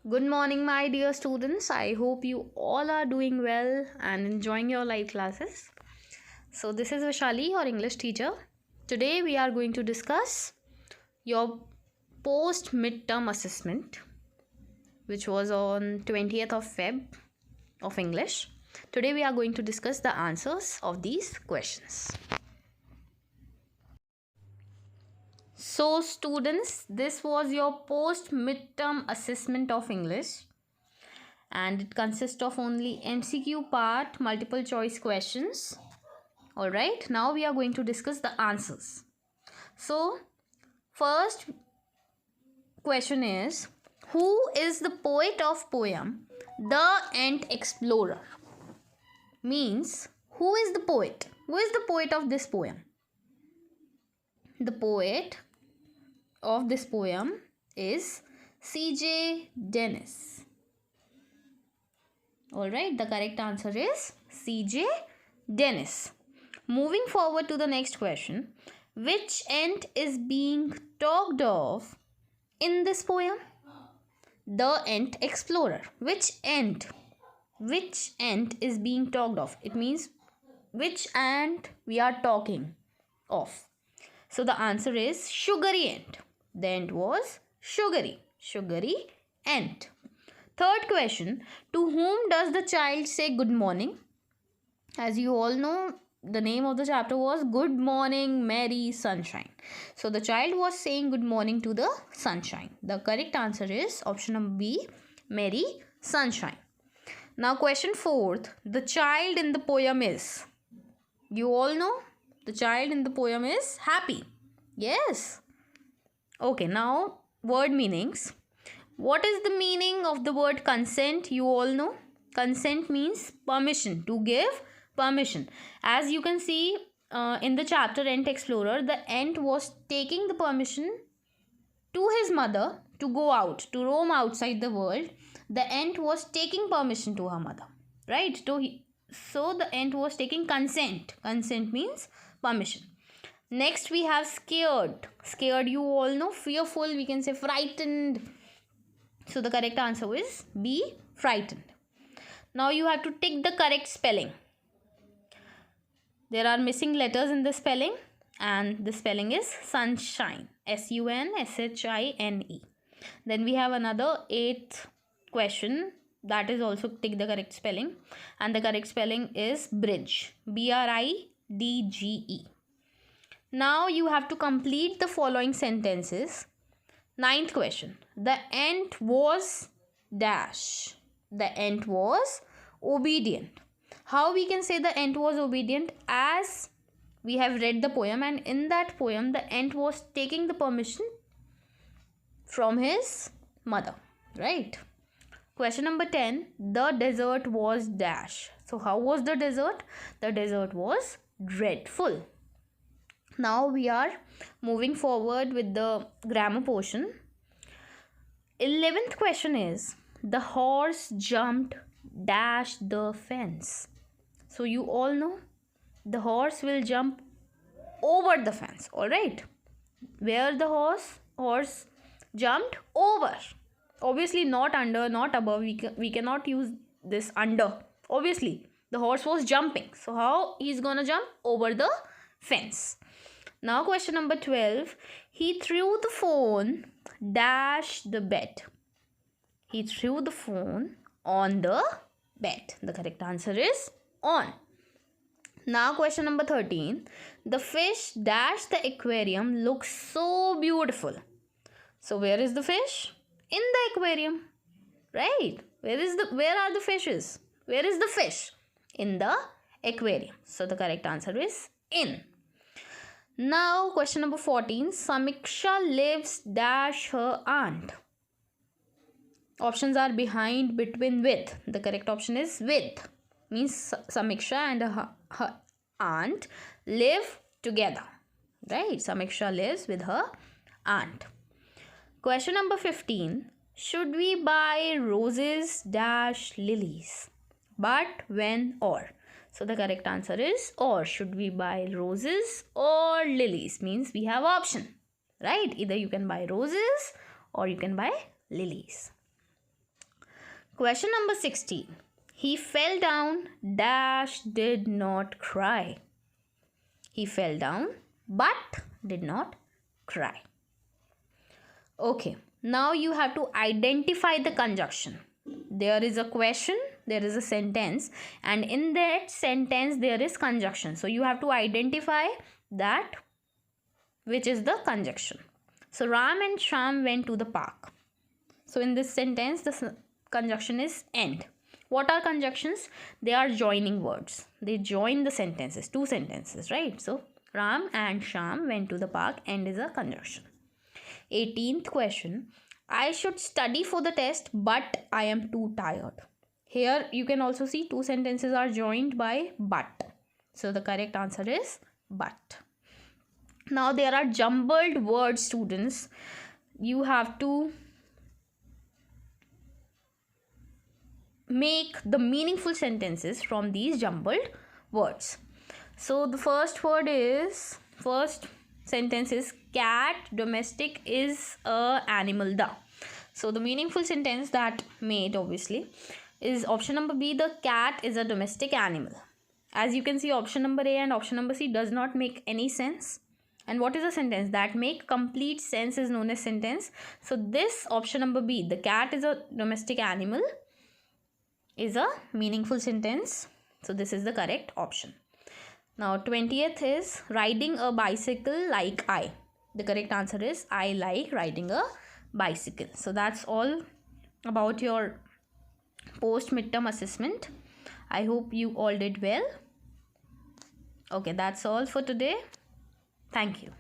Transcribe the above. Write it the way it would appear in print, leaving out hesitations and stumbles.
Good morning, my dear students. I hope you all are doing well and enjoying your live classes. So, this is Vishali, your English teacher. Today, we are going to discuss your post midterm assessment, which was on 20th of Feb of English. Today, we are going to discuss the answers of these questions. So, students, this was your post midterm assessment of English, and it consists of only MCQ part, multiple choice questions. All right, now we are going to discuss the answers. So, first question is, who is the poet of poem The Ant Explorer? Means, who is the poet? Who is the poet of this poem? The poet of this poem is C.J. Dennis. Alright, the correct answer is C.J. Dennis. Moving forward to the next question. Which ant is being talked of in this poem? The Ant Explorer. Which ant? Which ant is being talked of? It means which ant we are talking of. So the answer is sugary ant. The ant was sugary. Sugary ant. Third question, to whom does the child say good morning? As you all know, the name of the chapter was Good Morning, Merry Sunshine. So the child was saying good morning to the sunshine. The correct answer is option number B, Merry Sunshine. Now question fourth, the child in the poem is, you all know, the child in the poem is happy. Yes. Okay, now word meanings. What is the meaning of the word consent? You all know. Consent means permission, to give permission. As you can see in the chapter Ant Explorer, the ant was taking the permission to his mother to go out, to roam outside the world. The ant was taking permission to her mother, right? So the ant was taking consent. Consent means permission. Next we have scared. Scared, you all know. Fearful, we can say frightened. So the correct answer is B, frightened. Now you have to tick the correct spelling. There are missing letters in the spelling, and the spelling is sunshine. S-U-N-S-H-I-N-E. Then we have another 8th question. That is also tick the correct spelling. And the correct spelling is bridge. B-R-I-D-G-E. Now you have to complete the following sentences. 9th question. The ant was dash. The ant was obedient. How we can say the ant was obedient? As we have read the poem, and in that poem the ant was taking the permission from his mother, right? Question number 10. The desert was dash. So how was the desert? The desert was dreadful. Now we are moving forward with the grammar portion. 11th question is, the horse jumped dash the fence. So you all know the horse will jump over the fence. Alright. Where the horse jumped over. Obviously not under, not above. We cannot use this under. Obviously the horse was jumping. So how he's gonna jump? Over the fence. Now question number 12. He threw the phone dash the bed. He threw the phone on the bed. The correct answer is on. Now question number 13. The fish dash the aquarium looks so beautiful. So where is the fish? In the aquarium. Right? Where are the fishes? Where is the fish? In the aquarium. So the correct answer is in. Now question number 14. Samiksha lives dash her aunt. Options are behind, between, with. The correct option is with. Means Samiksha and her aunt live together. Right? Samiksha lives with her aunt. Question number 15. Should we buy roses dash lilies? But, when, or. So the correct answer is or. Should we buy roses or lilies? Means we have option, right? Either you can buy roses or you can buy lilies. Question number 16. He fell down, dash did not cry. He fell down but did not cry. Okay, now you have to identify the conjunction. There is a question, there is a sentence, and in that sentence there is conjunction. So you have to identify that which is the conjunction. So Ram and Sham went to the park. So in this sentence the conjunction is and. What are conjunctions? They are joining words. They join the sentences, two sentences, right? So Ram and Sham went to the park, and is a conjunction. 18th question. I should study for the test, but I am too tired. Here you can also see two sentences are joined by but. So the correct answer is but. Now there are jumbled words, students. You have to make the meaningful sentences from these jumbled words. So the first sentence is cat domestic is a animal the. So the meaningful sentence that made obviously is option number B, the cat is a domestic animal. As you can see, option number A and option number C does not make any sense. And what is a sentence that make complete sense is known as sentence. So this option number B, the cat is a domestic animal, is a meaningful sentence. So this is the correct option. Now 20th is riding a bicycle like I. The correct answer is I like riding a bicycle. So that's all about your post midterm assessment. I hope you all did well. Okay, that's all for today. Thank you.